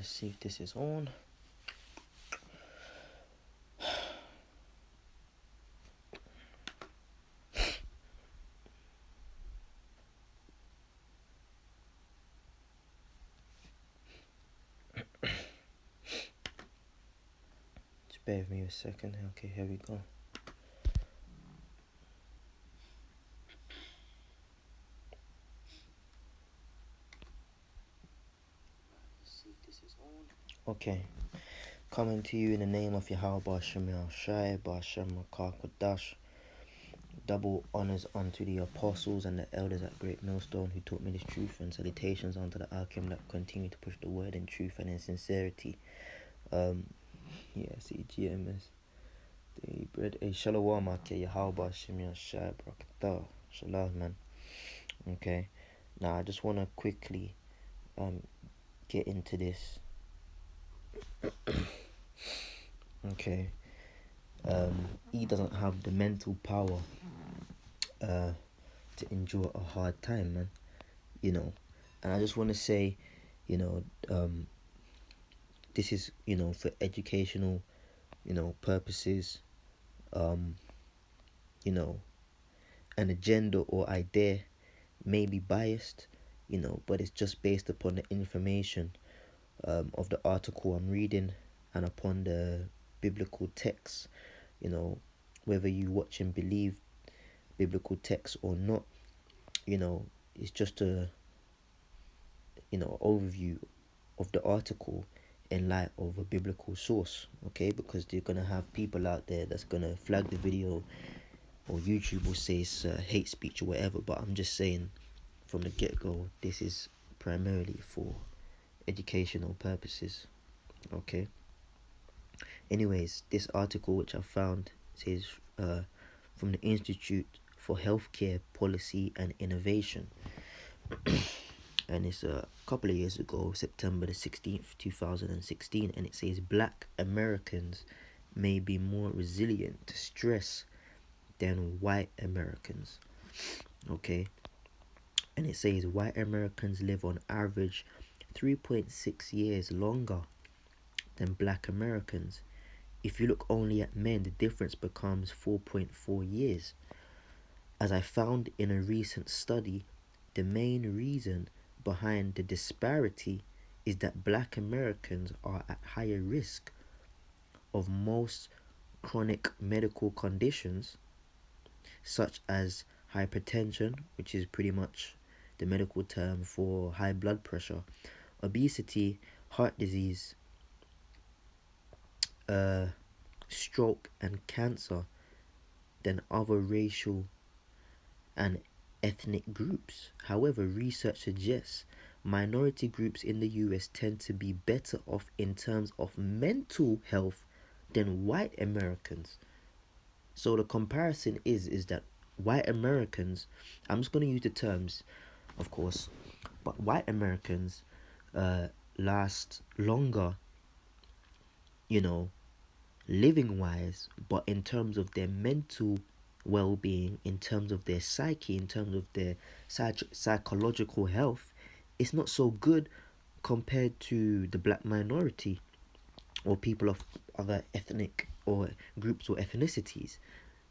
Let's see if this is on. Just bear with me a second. Okay, here we go. Let's see if this is on. Okay. Coming to you in the name of Yahweh Bashem Shai Bashem Makakadash. Double honors unto the apostles and the elders at Great Millstone who taught me this truth, and salutations unto the Alchem that continue to push the word in truth and in sincerity. See GMS. The bread a Shalom Ake Yahweh Bashem Shai Brakatah. Shalom, man. Okay. Now I just wanna quickly get into this. Okay. He doesn't have the mental power to endure a hard time, man. And I just want to say, this is, for educational, purposes, an agenda or idea may be biased, but it's just based upon the information of the article I'm reading and upon the biblical text, whether you watch and believe biblical text or not, it's just a overview of the article in light of a biblical source, okay? Because they're gonna have people out there that's gonna flag the video, or YouTube will say it's hate speech or whatever. But I'm just saying from the get-go, this is primarily for educational purposes, okay? Anyways, this article which I found says from the Institute for Healthcare Policy and Innovation. And it's a couple of years ago, September the 16th, 2016, and it says Black Americans may be more resilient to stress than white Americans. Okay, and it says white Americans live on average 3.6 years longer than Black Americans. If you look only at men, the difference becomes 4.4 years. As I found in a recent study, the main reason behind the disparity is that Black Americans are at higher risk of most chronic medical conditions such as hypertension, which is pretty much the medical term for high blood pressure, obesity, heart disease, stroke and cancer than other racial and ethnic groups. However, research suggests minority groups in the US tend to be better off in terms of mental health than white Americans. So the comparison is that white Americans, I'm just going to use the terms, of course, but white Americans last longer, living wise, but in terms of their mental well-being, in terms of their psyche, in terms of their psychological health, it's not so good compared to the Black minority or people of other ethnic or groups or ethnicities,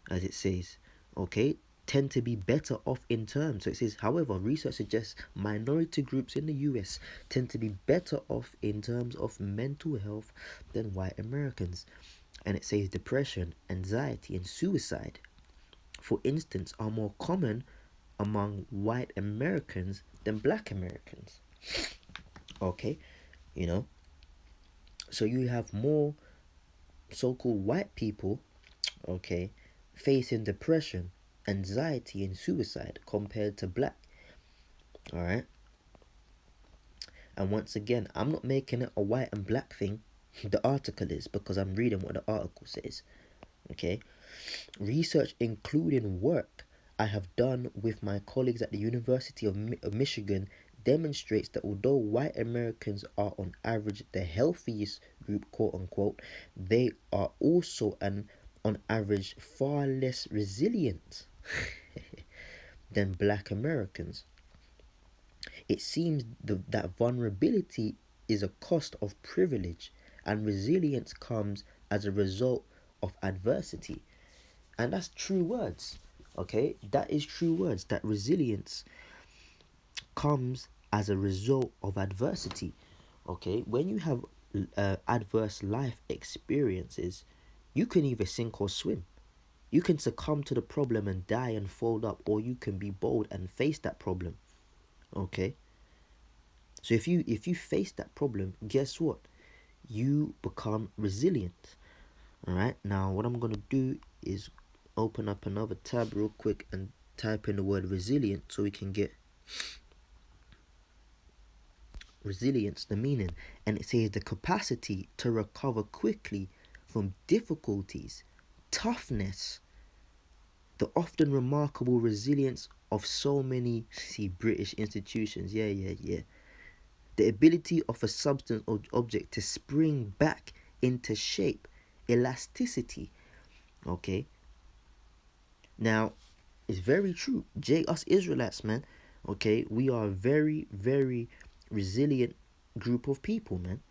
as it says, okay, tend to be better off in terms. So it says, however, research suggests minority groups in the US tend to be better off in terms of mental health than white Americans. And it says depression, anxiety, and suicide, for instance, are more common among white Americans than Black Americans. Okay, so you have more so-called white people, okay, facing depression, anxiety, and suicide compared to Black. All right. And once again, I'm not making it a white and Black thing. The article is, because I'm reading what the article says. Okay. Research, including work I have done with my colleagues at the University of Michigan, demonstrates that although white Americans are on average the healthiest group, quote unquote, they are also on average far less resilient than Black Americans. It seems that vulnerability is a cost of privilege, and resilience comes as a result of adversity. And that's true words. Okay, that is true words. That resilience comes as a result of adversity. Okay, when you have adverse life experiences, you can either sink or swim. You can succumb to the problem and die and fold up, or you can be bold and face that problem. Okay, so if you face that problem, guess what? You become resilient. All right. Now, what I'm gonna do is open up another tab real quick and type in the word resilient so we can get resilience, the meaning. And it says the capacity to recover quickly from difficulties, toughness, the often remarkable resilience of so many, see, British institutions. Yeah. The ability of a substance or object to spring back into shape, elasticity. Okay. Now, it's very true. Us Israelites, man. Okay, we are a very, very resilient group of people, man.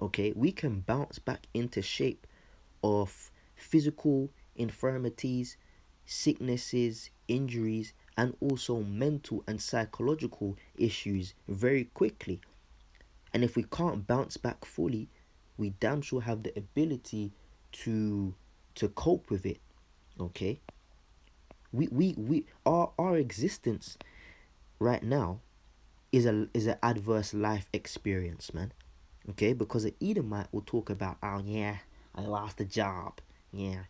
Okay, we can bounce back into shape of physical infirmities, sicknesses, injuries, and also mental and psychological issues very quickly. And if we can't bounce back fully, we damn sure have the ability to cope with it. Okay, our existence right now is an adverse life experience, man. Okay, because an Edomite will talk about, oh yeah, I lost a job. Yeah,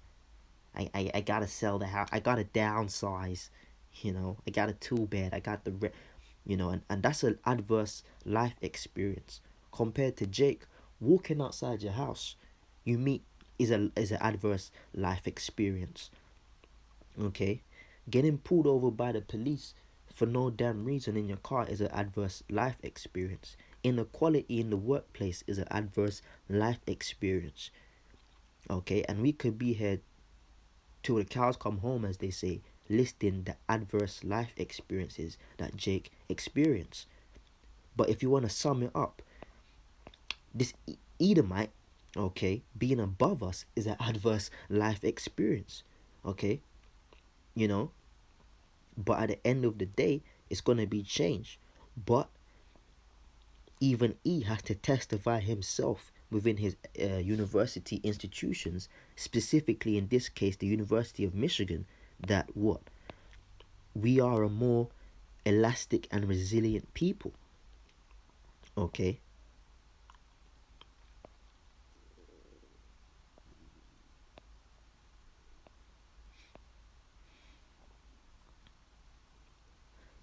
I gotta sell the house. I gotta downsize. I got a two bed. I got and that's an adverse life experience compared to Jake walking outside your house. You meet is an adverse life experience. Okay, getting pulled over by the police for no damn reason in your car is an adverse life experience. Inequality in the workplace is an adverse life experience. Okay, and we could be here till the cows come home, as they say, listing the adverse life experiences that Jake experienced. But if you want to sum it up, this Edomite, okay, being above us is an adverse life experience. Okay, you know, but at the end of the day, it's going to be changed. But even he has to testify himself within his university institutions, specifically in this case, the University of Michigan, that what? We are a more elastic and resilient people. Okay?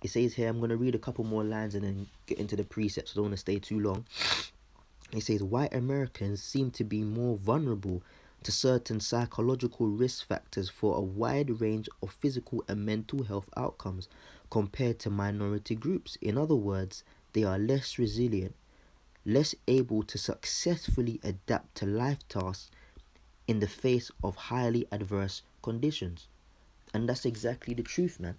It says here, I'm going to read a couple more lines and then get into the precepts. I don't want to stay too long. It says, white Americans seem to be more vulnerable to certain psychological risk factors for a wide range of physical and mental health outcomes compared to minority groups. In other words, they are less resilient, less able to successfully adapt to life tasks in the face of highly adverse conditions. And that's exactly the truth, man.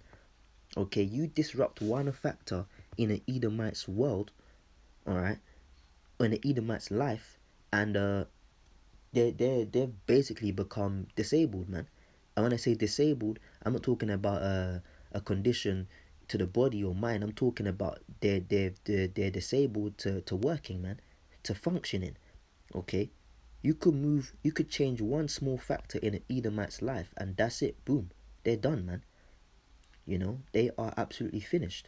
Okay, you disrupt one factor in an Edomite's world, alright, in an Edomite's life, and they've basically become disabled, man. And when I say disabled, I'm not talking about a condition to the body or mind. I'm talking about they're disabled to working, man, to functioning. Okay, you could change one small factor in an Edomite's life, and that's it. Boom, they're done, man. They are absolutely finished.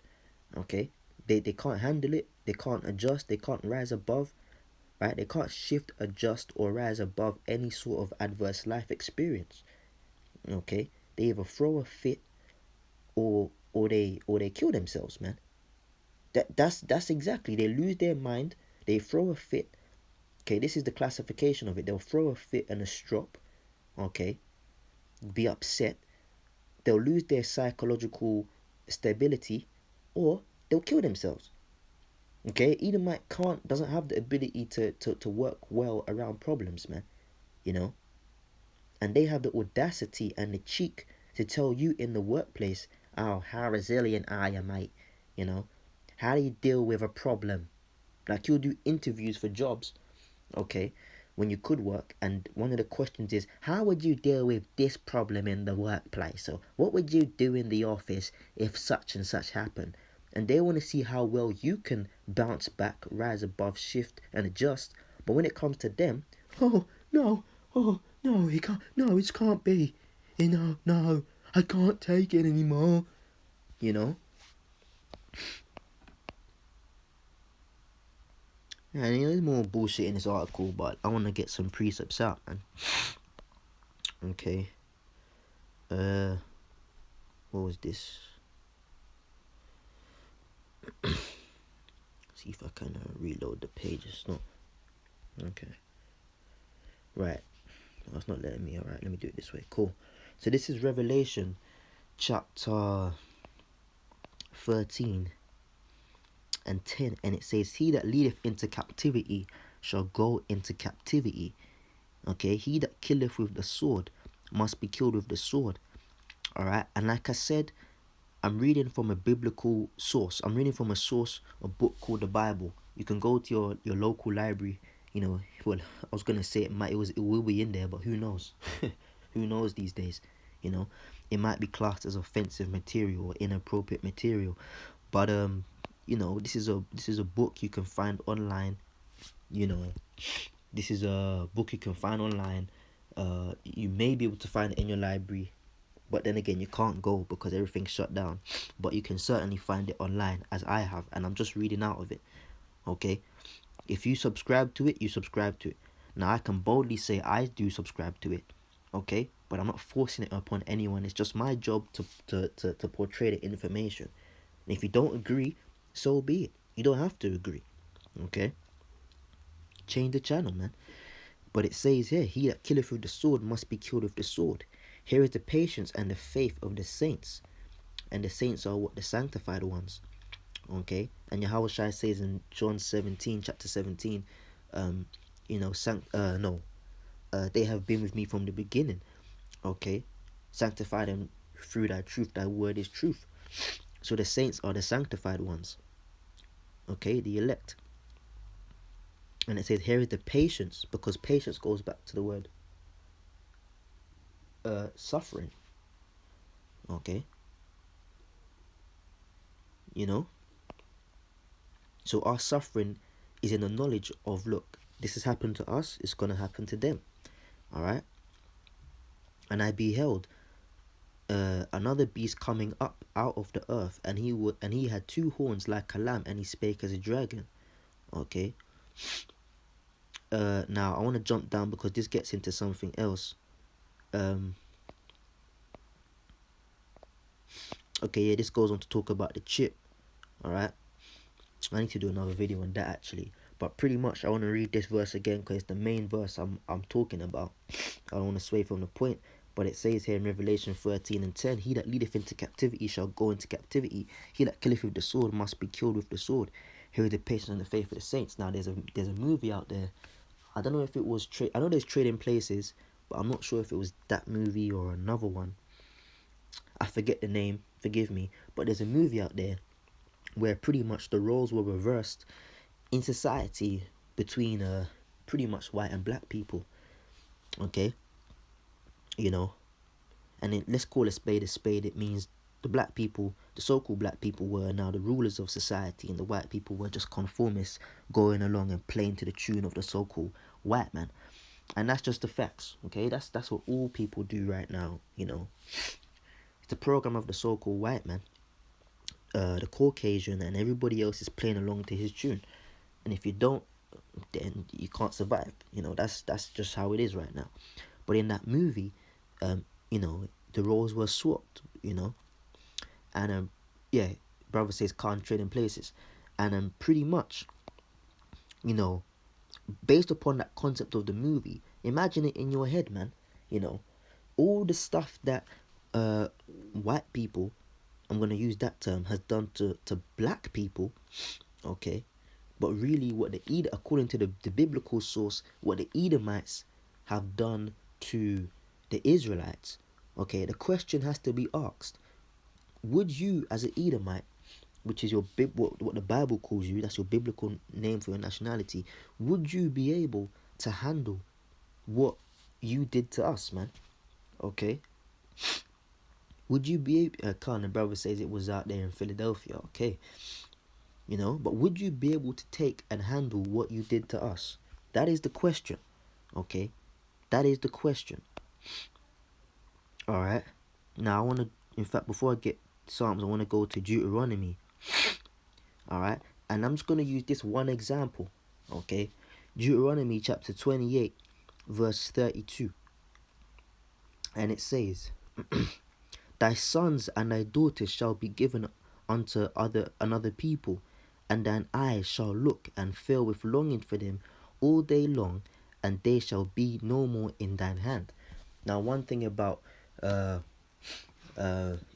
Okay, they can't handle it. They can't adjust. They can't rise above. Right? They can't shift, adjust, or rise above any sort of adverse life experience. Okay, they either throw a fit or they kill themselves, man. That's exactly. They lose their mind. They throw a fit. Okay, this is the classification of it. They'll throw a fit and a strop. Okay, be upset. They'll lose their psychological stability, or they'll kill themselves. Okay, Edomite doesn't have the ability to work well around problems, man. You know, and they have the audacity and the cheek to tell you in the workplace, oh, how resilient are you, mate? You know, how do you deal with a problem? Like you'll do interviews for jobs, okay, when you could work, and one of the questions is, how would you deal with this problem in the workplace? So what would you do in the office if such and such happened? And they want to see how well you can bounce back, rise above, shift and adjust. But when it comes to them, oh no, oh no, he can't, no, it can't be, no, I can't take it anymore, you know. Yeah, and there's more bullshit in this article, but I want to get some precepts out, man. Okay. What was this? See if I can reload the page. It's not. Okay. Right. Oh, it's not letting me. Alright, let me do it this way. Cool. So this is Revelation chapter 13 and 10. And it says, he that leadeth into captivity shall go into captivity. Okay. He that killeth with the sword must be killed with the sword. Alright. And like I said, I'm reading from a biblical source. I'm reading from a source, a book called the Bible. You can go to your local library. You know, well, I was gonna say it will be in there, but who knows? Who knows these days? You know, it might be classed as offensive material or inappropriate material. But you know, this is a book you can find online. You know, this is a book you can find online. You may be able to find it in your library, but then again, you can't go because everything's shut down. But you can certainly find it online, as I have, and I'm just reading out of it. Okay? If you subscribe to it, you subscribe to it. Now, I can boldly say I do subscribe to it. Okay? But I'm not forcing it upon anyone. It's just my job to portray the information. And if you don't agree, so be it. You don't have to agree. Okay? Change the channel, man. But it says here, he that killeth with the sword must be killed with the sword. Here is the patience and the faith of the saints. And the saints are what? The sanctified ones. Okay? And Yahushua says in John 17, chapter 17, you know, they have been with me from the beginning. Okay? Sanctify them through thy truth. Thy word is truth. So the saints are the sanctified ones. Okay? The elect. And it says, here is the patience, because patience goes back to the word suffering. Okay? You know? So our suffering is in the knowledge of, look, this has happened to us, it's going to happen to them. Alright? And I beheld another beast coming up out of the earth, and he had two horns like a lamb, and he spake as a dragon. Okay? Now I want to jump down because this gets into something else. Okay, yeah, this goes on to talk about the chip. Alright? I need to do another video on that actually. But pretty much I want to read this verse again because it's the main verse I'm talking about. I don't want to sway from the point. But it says here in Revelation 13 and 10, he that leadeth into captivity shall go into captivity. He that killeth with the sword must be killed with the sword. Here is the patience and the faith of the saints. Now there's a movie out there. I don't know if it was I know there's Trading Places, but I'm not sure if it was that movie or another one. I forget the name, forgive me. But there's a movie out there where pretty much the roles were reversed in society between pretty much white and black people. Okay? You know, and let's call a spade a spade. It means the black people, the so-called black people, were now the rulers of society, and the white people were just conformists going along and playing to the tune of the so-called white man. And that's just the facts. Okay, that's what all people do right now. You know, it's the program of the so-called white man, the Caucasian, and everybody else is playing along to his tune. And if you don't, then you can't survive. You know, that's just how it is right now. But in that movie, you know, the roles were swapped, you know. And yeah, brother says can't trade in places. And pretty much, you know, based upon that concept of the movie, imagine it in your head, man. You know, all the stuff that white people, I'm gonna use that term, has done to black people, okay. But really, what according to the biblical source, what the Edomites have done to the Israelites, okay, the question has to be asked: would you, as an Edomite, which is what the Bible calls you, that's your biblical name for your nationality, would you be able to handle what you did to us, man? Okay? Would you be able, Khan, the brother says it was out there in Philadelphia, okay? But would you be able to take and handle what you did to us? That is the question, okay? That is the question. All right. Now I want to, in fact, before I get Psalms, I want to go to Deuteronomy. All right. And I'm just going to use this one example, okay? Deuteronomy chapter 28, verse 32. And it says, Thy sons and thy daughters shall be given unto another people, and thine eyes shall look and fail with longing for them all day long, and they shall be no more in thine hand. Now, one thing about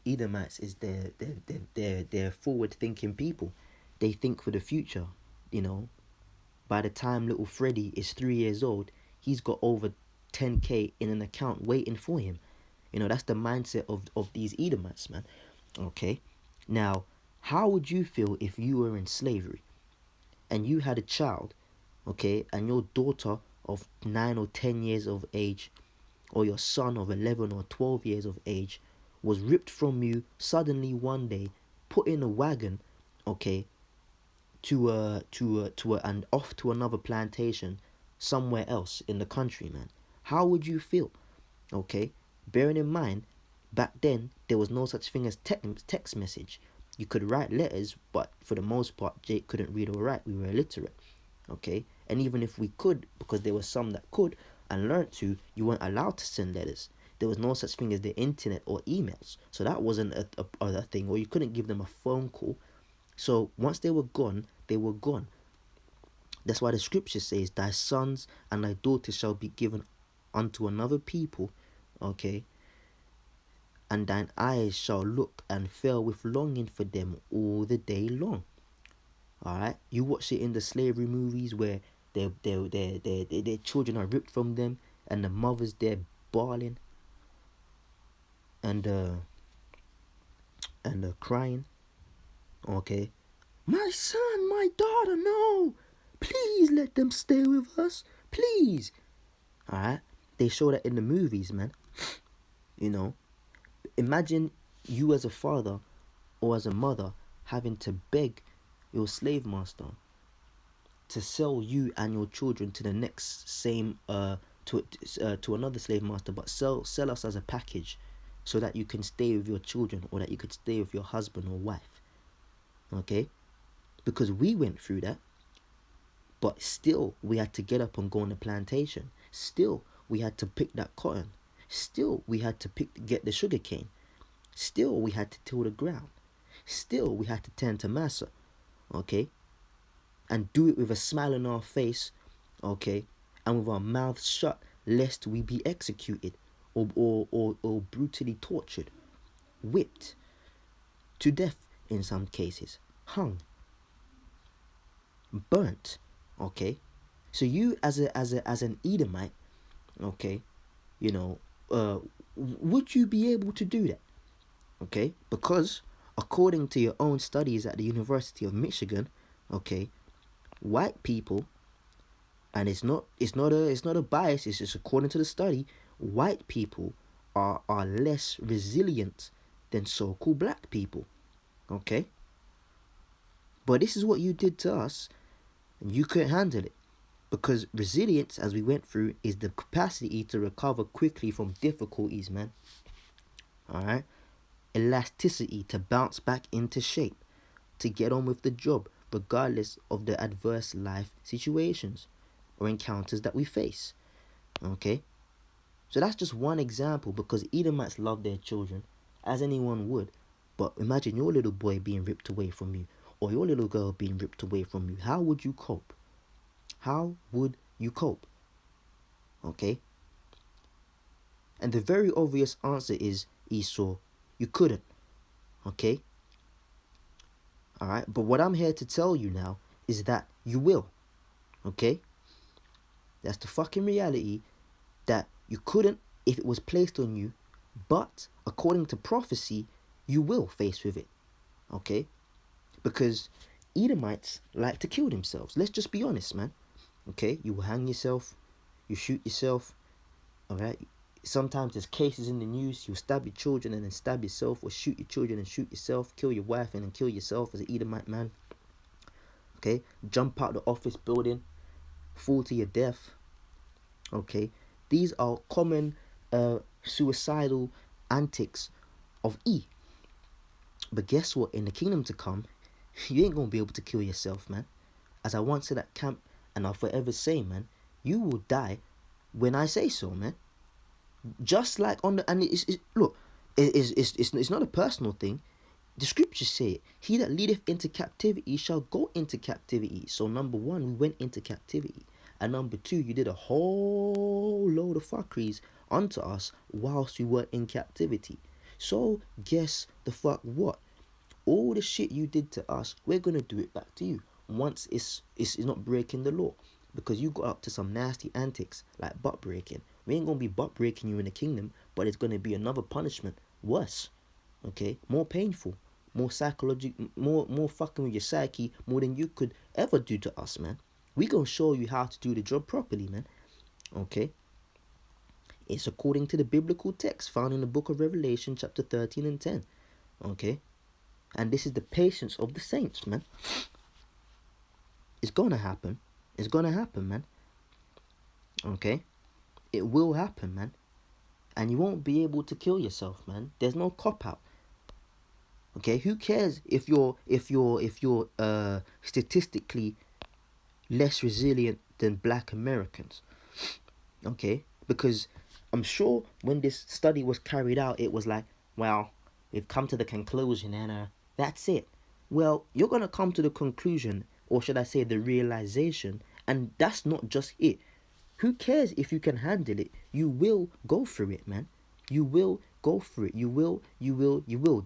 Edomites is they're forward-thinking people. They think for the future. By the time little Freddy is 3 years old, he's got over 10K in an account waiting for him. That's the mindset of these Edomites, man. Okay. Now, how would you feel if you were in slavery and you had a child, okay, and your daughter of 9 or 10 years of age, or your son of 11 or 12 years of age, was ripped from you suddenly one day, put in a wagon, okay, and off to another plantation somewhere else in the country, man? How would you feel? Okay, bearing in mind, back then there was no such thing as text message. You could write letters, but for the most part, Jake couldn't read or write. We were illiterate. Okay, and even if we could, because there were some that could and learned to, you weren't allowed to send letters. There was no such thing as the internet or emails, so that wasn't a thing. Or you couldn't give them a phone call. So once they were gone, they were gone. That's why the scripture says, Thy sons and thy daughters shall be given unto another people, okay, and thine eyes shall look and fail with longing for them all the day long. All right, you watch it in the slavery movies where their children are ripped from them, and the mothers there bawling and crying. Okay, my son, my daughter, no, please let them stay with us, please. All right, they show that in the movies, man. Imagine you as a father or as a mother having to beg your slave master to sell you and your children to the next same to another slave master, but sell us as a package so that you can stay with your children, or that you could stay with your husband or wife. Okay, because we went through that, but still we had to get up and go on the plantation. Still we had to pick that cotton. Still we had to get the sugar cane. Still we had to till the ground. Still we had to tend to massa. Okay, and do it with a smile on our face, okay, and with our mouths shut, lest we be executed or brutally tortured, whipped to death in some cases, hung, burnt. Okay, so you as an Edomite, okay, would you be able to do that? Okay, because according to your own studies at the University of Michigan, okay, white people, and it's not a bias, it's just according to the study, white people are less resilient than so-called black people. Okay, but this is what you did to us, and you couldn't handle it, because resilience, as we went through, is the capacity to recover quickly from difficulties, man. All right, elasticity to bounce back into shape, to get on with the job regardless of the adverse life situations or encounters that we face. Okay, so that's just one example, because Edomites love their children, as anyone would. But imagine your little boy being ripped away from you, or your little girl being ripped away from you. How would you cope? How would you cope? Okay, and the very obvious answer is, Esau, you couldn't. Okay, all right, but what I'm here to tell you now is that you will. Okay, that's the fucking reality, that you couldn't if it was placed on you, but according to prophecy, you will face with it. Okay, because Edomites like to kill themselves. Let's just be honest, man. Okay, you will hang yourself, you shoot yourself. All right. Sometimes there's cases in the news. You stab your children and then stab yourself, or shoot your children and shoot yourself, kill your wife and then kill yourself as an Edomite man. Okay, jump out the office building, fall to your death. Okay, these are common suicidal antics of E. But guess what? In the kingdom to come, you ain't gonna be able to kill yourself, man. As I once said at camp, and I'll forever say, man, you will die when I say so, man. Just like on the, and look, it's not a personal thing. The scriptures say it. He that leadeth into captivity shall go into captivity. So number one, we went into captivity. And number two, you did a whole load of fuckeries unto us whilst we were in captivity. So guess the fuck what? All the shit you did to us, we're gonna do it back to you. Once it's not breaking the law. Because you got up to some nasty antics like butt breaking. We ain't gonna be butt breaking you in the kingdom, but it's gonna be another punishment. Worse. Okay? More painful. More psychological, more fucking with your psyche, more than you could ever do to us, man. We gonna show you how to do the job properly, man. Okay? It's according to the biblical text found in the book of Revelation, chapter 13 and 10. Okay? And this is the patience of the saints, man. It's gonna happen. It's gonna happen, man. Okay? It will happen, man. And you won't be able to kill yourself, man. There's no cop out. Okay, who cares if you're statistically less resilient than black Americans? Okay, because I'm sure when this study was carried out, it was like, well, we've come to the conclusion and that's it. Well, you're gonna come to the conclusion, or should I say the realization, and that's not just it. Who cares if you can handle it? You will go through it, man. You will go through it. You will.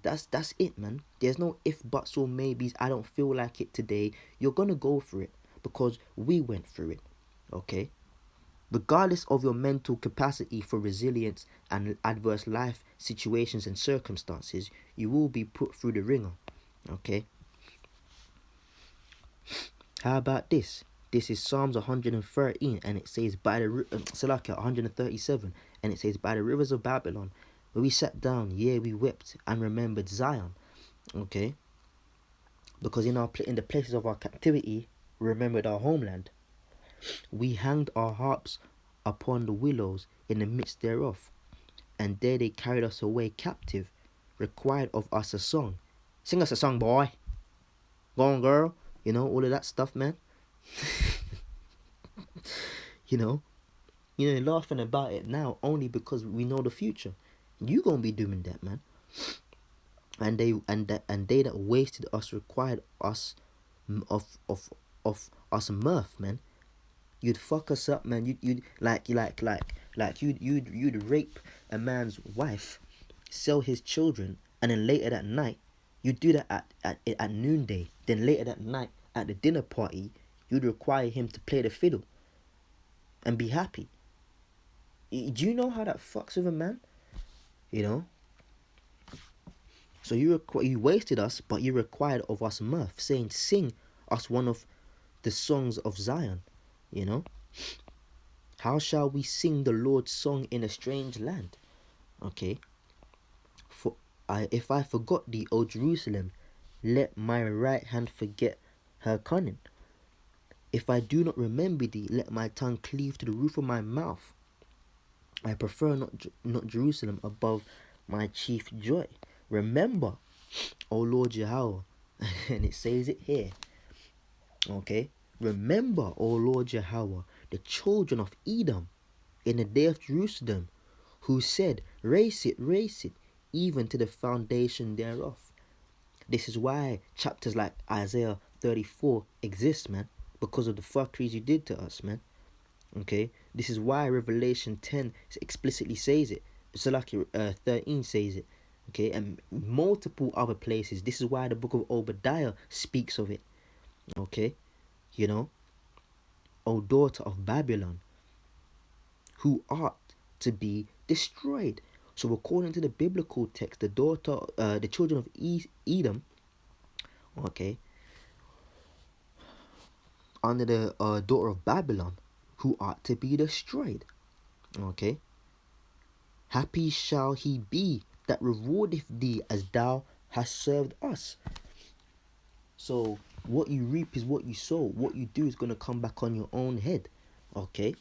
That's it, man. There's no if, buts, or maybes. I don't feel like it today. You're gonna go through it because we went through it. Okay? Regardless of your mental capacity for resilience and adverse life situations and circumstances, you will be put through the ringer. Okay? How about this? This is Psalms 113, and it says by the 137, and it says by the rivers of Babylon, where we sat down, yea, we wept and remembered Zion. Okay, because in the places of our captivity, we remembered our homeland. We hanged our harps upon the willows in the midst thereof, and there they carried us away captive, required of us a song. Sing us a song, boy. Go on, girl. You know, all of that stuff, man. you know, laughing about it now only because we know the future. You gonna be doing that, man. And they that wasted us required us of us mirth, man. You'd fuck us up, man. You'd you'd rape a man's wife, sell his children, and then later that night, you'd do that at noonday. Then later that night at the dinner party, you'd require him to play the fiddle and be happy. Do you know how that fucks with a man? You know. So you wasted us, but you required of us mirth, saying, "Sing us one of the songs of Zion." You know. How shall we sing the Lord's song in a strange land? Okay. If I forgot thee, O Jerusalem, let my right hand forget her cunning. If I do not remember thee, let my tongue cleave to the roof of my mouth. I prefer not Jerusalem above my chief joy. Remember, O Lord Yahweh, and it says it here. Okay, remember, O Lord Yahweh, the children of Edom in the day of Jerusalem, who said, raise it, even to the foundation thereof. This is why chapters like Isaiah 34 exist, man, because of the fuckeries you did to us, man. Okay, this is why Revelation 10 explicitly says it. Salaki 13 says it. Okay, and multiple other places. This is why the book of Obadiah speaks of it. Okay, you know, O daughter of Babylon, who art to be destroyed. So according to the biblical text, the children of Edom, okay, under the daughter of Babylon, who ought to be destroyed. Okay. Happy shall he be that rewardeth thee as thou hast served us. So what you reap is what you sow. What you do is going to come back on your own head. Okay.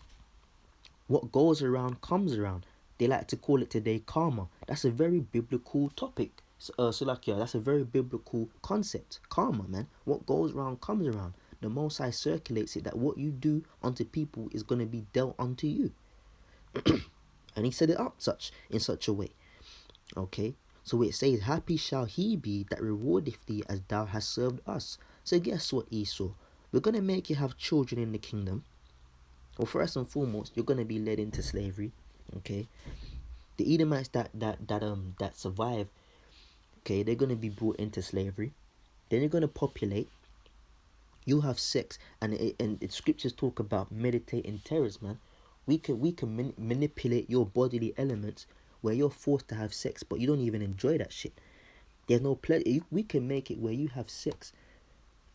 What goes around comes around. They like to call it today karma. That's a very biblical topic. So like, yeah, that's a very biblical concept. Karma, man. What goes around comes around. The Most High circulates it that what you do unto people is going to be dealt unto you. And he set it up in such a way. Okay. So it says, happy shall he be that rewardeth thee as thou hast served us. So guess what, Esau? We're going to make you have children in the kingdom. Well, first and foremost, you're going to be led into slavery. Okay. The Edomites that survive, okay, they're going to be brought into slavery. Then you're going to populate. You have sex, and scriptures talk about meditating terrors, man. We can manipulate your bodily elements where you're forced to have sex, but you don't even enjoy that shit. There's no pleasure. We can make it where you have sex,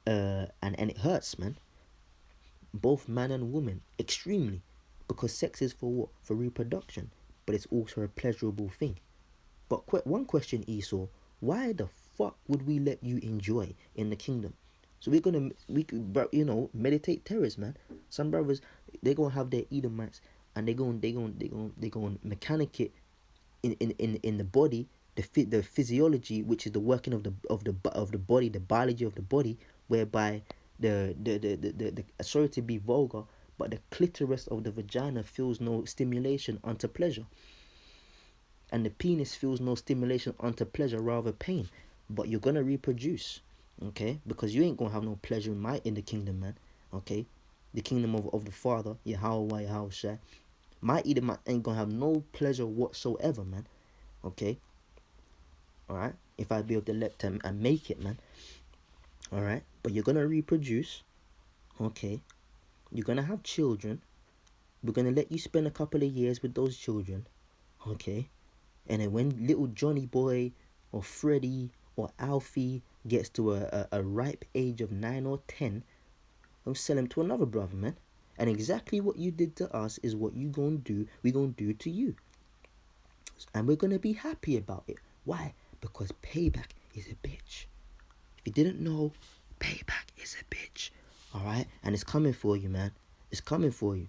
and it hurts, man. Both man and woman, extremely, because sex is for what? For reproduction, but it's also a pleasurable thing. But one question, Esau, why the fuck would we let you enjoy in the kingdom? So meditate terrors, man. Some brothers, they gonna have their Edomites, and they gonna mechanic it in the body, the physiology, which is the working of the body, the biology of the body, whereby the sorry to be vulgar, but the clitoris of the vagina feels no stimulation unto pleasure, and the penis feels no stimulation unto pleasure, rather pain. But you're gonna reproduce, okay? Because you ain't gonna have no pleasure in the kingdom, man. Okay, the kingdom of the Father, Yahweh, Yahushua. My Edomite ain't gonna have no pleasure whatsoever, man. Okay, all right. If I be able to let them and make it, man. All right, but you're gonna reproduce. Okay, you're gonna have children. We're gonna let you spend a couple of years with those children. Okay, and then when little Johnny boy or Freddie or Alfie gets to a ripe age of 9 or 10, we'll sell him to another brother, man. And exactly what you did to us is what we gonna do to you. And we're gonna be happy about it. Why? Because payback is a bitch. If you didn't know, payback is a bitch. Alright? And it's coming for you, man. It's coming for you.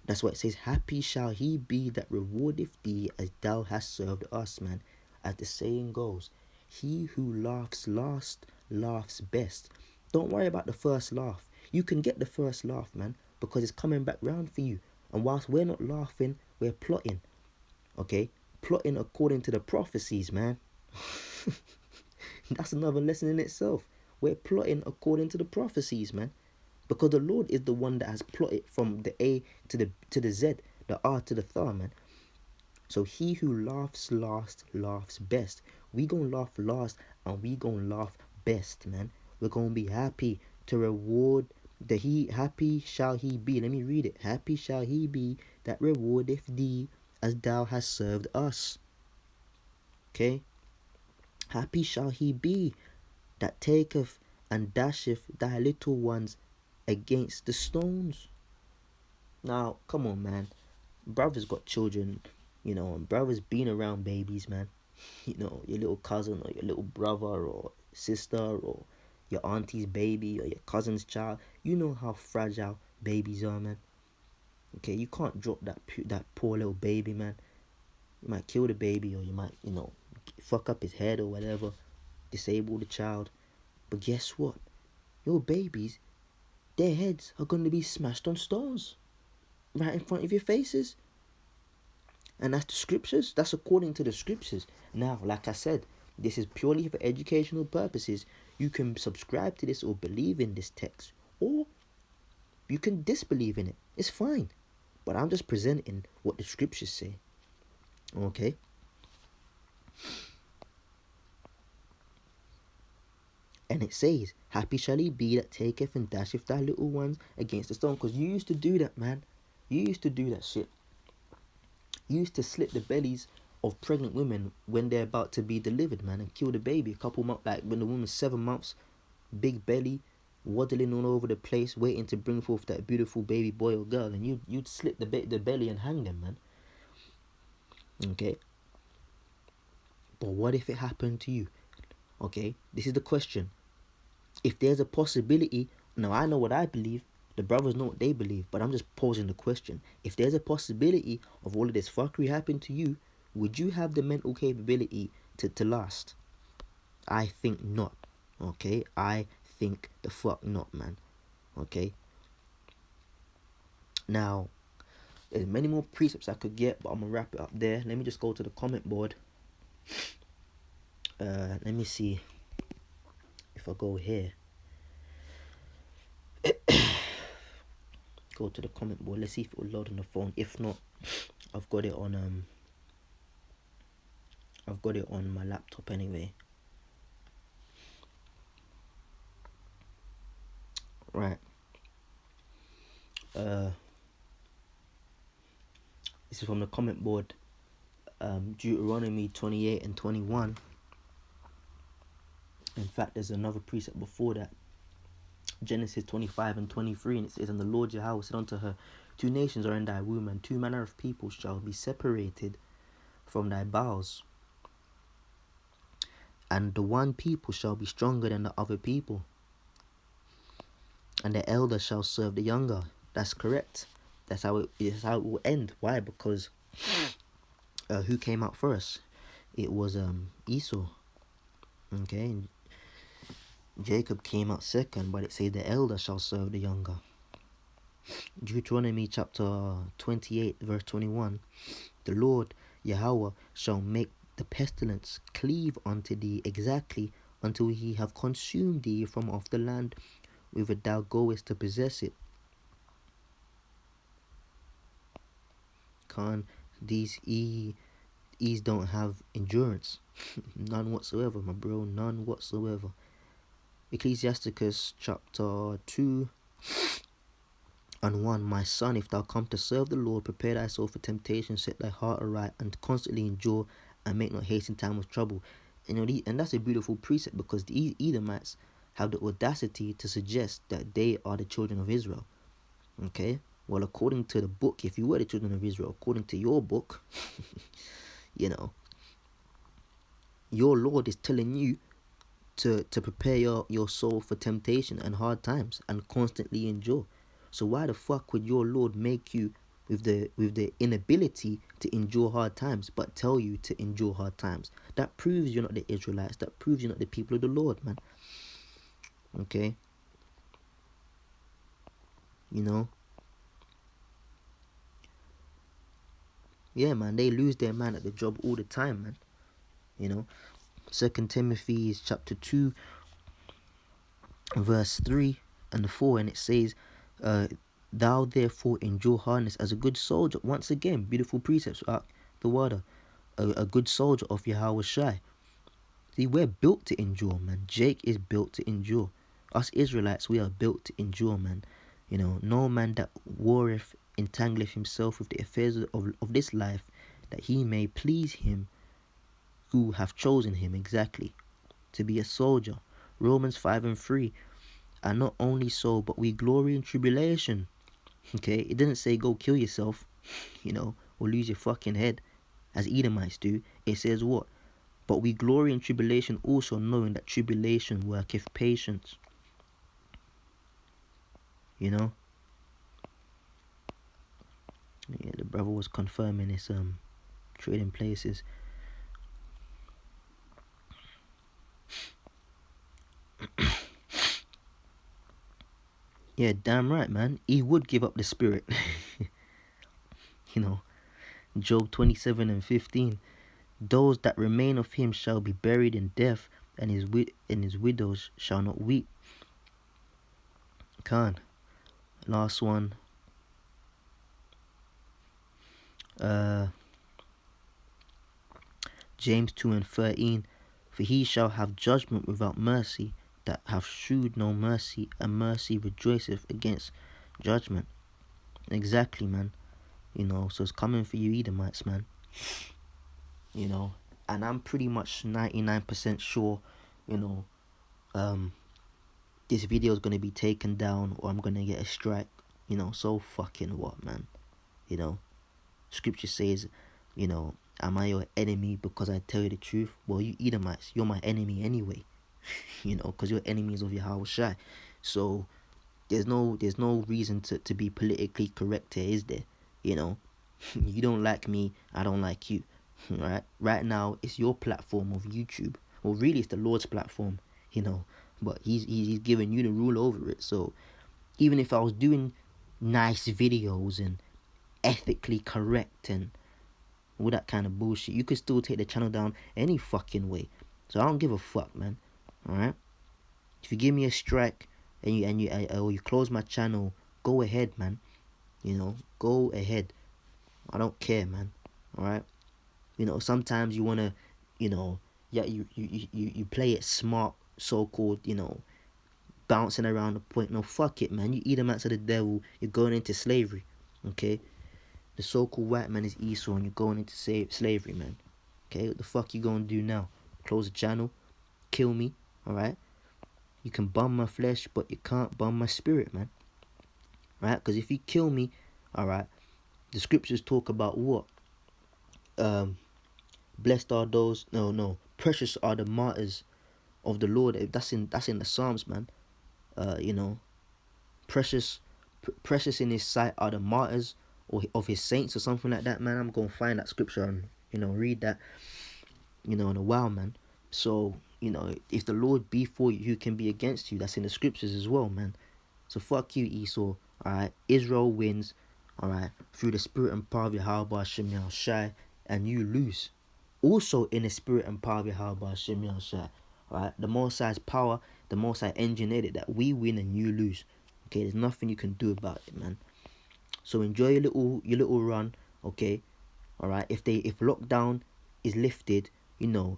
That's why it says, happy shall he be that rewardeth thee as thou hast served us, man. As the saying goes, he who laughs last laughs best. Don't worry about the first laugh. You can get the first laugh, man, because it's coming back round for you. And whilst we're not laughing, we're plotting. Okay? Plotting according to the prophecies, man. That's another lesson in itself. We're plotting according to the prophecies, man. Because the Lord is the one that has plotted from the A to the Z, the R to the Th, man. So he who laughs last laughs best. We gonna laugh last, and we gonna laugh best, man. We're gonna be happy to reward happy shall he be. Let me read it. Happy shall he be that rewardeth thee as thou hast served us. Okay? Happy shall he be that taketh and dasheth thy little ones against the stones. Now, come on, man. Brother's got children, and brother's been around babies, man. Your little cousin or your little brother or sister or your auntie's baby or your cousin's child. You know how fragile babies are, man. Okay, you can't drop that poor little baby, man. You might kill the baby, or you might, fuck up his head or whatever, disable the child. But guess what? Your babies, their heads are going to be smashed on stones right in front of your faces. And that's the scriptures. That's according to the scriptures. Now, like I said, this is purely for educational purposes. You can subscribe to this or believe in this text, or you can disbelieve in it. It's fine. But I'm just presenting what the scriptures say. Okay? And it says, happy shall he be that taketh and dasheth thy little ones against the stone. Because you used to do that, man. You used to do that shit. You used to slit the bellies of pregnant women when they're about to be delivered, man, and kill the baby. A couple months, like when the woman's 7 months, big belly, waddling all over the place, waiting to bring forth that beautiful baby boy or girl, and you'd slit the belly and hang them, man. Okay. But what if it happened to you? Okay, this is the question. If there's a possibility, now I know what I believe, the brothers know what they believe, but I'm just posing the question. If there's a possibility of all of this fuckery happening to you, would you have the mental capability to last? I think not. Okay, I think the fuck not, man. Okay. Now, there's many more precepts I could get, but I'm gonna wrap it up there. Let me just go to the comment board. Let me see if I go here. Go to the comment board. Let's see if it will load on the phone. If not, I've got it on my laptop anyway. Right. This is from the comment board. Deuteronomy 28 and 21. In fact, there's another precept before that. Genesis 25 and 23, and it says, "And the Lord Yahweh said unto her, Two nations are in thy womb, and two manner of people shall be separated from thy bowels. And the one people shall be stronger than the other people, and the elder shall serve the younger." That's correct. That's how it will end. Why? Because who came out first? It was Esau. Okay. Jacob came out second, but it says the elder shall serve the younger. Deuteronomy chapter 28 verse 21. "The Lord Yahweh shall make the pestilence cleave unto thee exactly until he have consumed thee from off the land whither thou goest to possess it." These don't have endurance. None whatsoever, my bro. None whatsoever. Ecclesiasticus chapter 2 and 1. "My son, if thou come to serve the Lord, prepare thyself for temptation, set thy heart aright, and constantly endure, and make not haste in time of trouble." And that's a beautiful precept, because the Edomites have the audacity to suggest that they are the children of Israel. Okay? Well, according to the book, if you were the children of Israel, according to your book, your Lord is telling you to prepare your soul for temptation and hard times and constantly endure. So why the fuck would your Lord make you with the inability to endure hard times, but tell you to endure hard times? That proves you're not the Israelites. That proves you're not the people of the Lord, man. Okay? Yeah, man, they lose their man at the job all the time, man. 2 Timothy chapter 2 verse 3 and 4, and it says, "Thou therefore endure hardness as a good soldier." Once again, beautiful precepts. The water, a good soldier of Yahweh Shai. See, we're built to endure, man. Jake is built to endure. Us Israelites, we are built to endure, man. No man that warreth entangleth himself with the affairs of this life, that he may please him who have chosen him exactly to be a soldier. Romans 5 and 3. "And not only so, but we glory in tribulation." Okay, it doesn't say go kill yourself, or lose your fucking head, as Edomites do. It says what? "But we glory in tribulation also, knowing that tribulation worketh patience." Yeah, the brother was confirming his trading places. Yeah, damn right, man. He would give up the spirit. Job 27 and 15. "Those that remain of him shall be buried in death, and his widows shall not weep." Last one. James 2 and 13. "For he shall have judgment without mercy, that have shewed no mercy, and mercy rejoiceth against judgment." Exactly, man. So it's coming for you Edomites, man. And I'm pretty much 99% sure, this video is gonna be taken down or I'm gonna get a strike. So fucking what, man? Scripture says, am I your enemy because I tell you the truth? Well, you Edomites, you're my enemy anyway. Because you're enemies of Yahweh Shai. So there's no reason to be politically correct here, is there? You don't like me, I don't like you. Right now it's your platform of YouTube. Well, really it's the Lord's platform, but he's giving you the rule over it. So even if I was doing nice videos and ethically correct and all that kind of bullshit, you could still take the channel down any fucking way. So I don't give a fuck, man. Alright? If you give me a strike or you close my channel, go ahead, man. Go ahead. I don't care, man. Alright? Sometimes you wanna, you play it smart, so called, bouncing around the point. No, fuck it, man. You Edomites of the devil, you're going into slavery. Okay? The so-called white man is Esau and you're going into slavery, man. Okay? What the fuck you gonna do now? Close the channel? Kill me? Alright? You can bum my flesh, but you can't bum my spirit, man. Right? Because if you kill me, alright, the scriptures talk about what? Blessed are those, precious are the martyrs of the Lord. That's in the Psalms, man. Precious in his sight are the martyrs or of his saints or something like that, man. I'm gonna find that scripture and read that, in a while, man. So, if the Lord be for you, who can be against you? That's in the scriptures as well, man. So fuck you, Esau. Alright, Israel wins, alright, through the spirit and power of Yahweh Hashem Shai, and you lose. Also in the spirit and power of Yahweh Hashem Shai. Alright, the Most High's power, the Most High engineered it that we win and you lose. Okay, there's nothing you can do about it, man. So enjoy your little run, okay? Alright, if lockdown is lifted,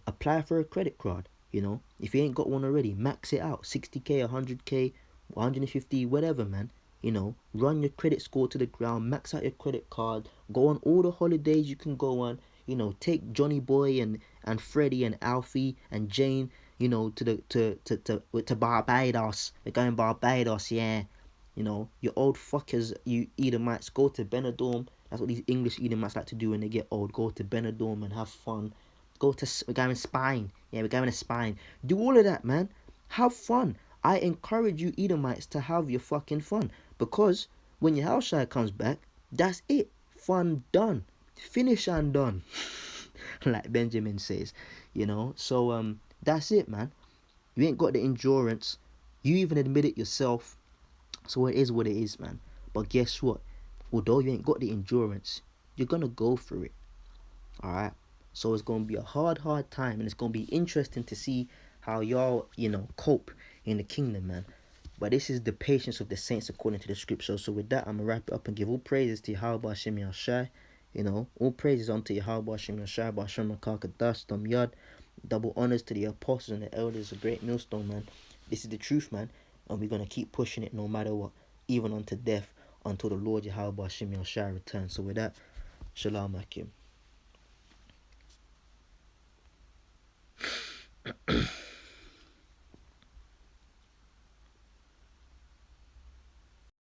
apply for a credit card. If you ain't got one already, max it out. 60k, 100k, 150, whatever, man. Run your credit score to the ground, max out your credit card, go on all the holidays you can go on. Take Johnny Boy and Freddie and Alfie and Jane, to Barbados. They're going Barbados, yeah. Your old fuckers, you Edomites, go to Benidorm. That's what these English Edomites like to do when they get old. Go to Benidorm and have fun. We're going to Spain. Yeah, we're going to Spain. Do all of that, man. Have fun. I encourage you Edomites to have your fucking fun. Because when your house shire comes back, that's it. Fun done. Finish and done. Like Benjamin says. So that's it, man. You ain't got the endurance. You even admit it yourself. So it is what it is, man. But guess what? Although you ain't got the endurance, you're gonna go through it. Alright? So it's gonna be a hard time, and it's gonna be interesting to see how y'all, cope in the kingdom, man. But this is the patience of the saints according to the scripture. So with that, I'm gonna wrap it up and give all praises to Yahweh Hashem Yahshai. All praises unto Yahweh Hashem Yahshai, Hashem Rakakadash, Dom Yad. Double honors to the apostles and the elders, a great millstone, man. This is the truth, man. And we're going to keep pushing it no matter what, even unto death, until the Lord Yahweh Hashem Yahshai returns. So with that, Shalom Akim.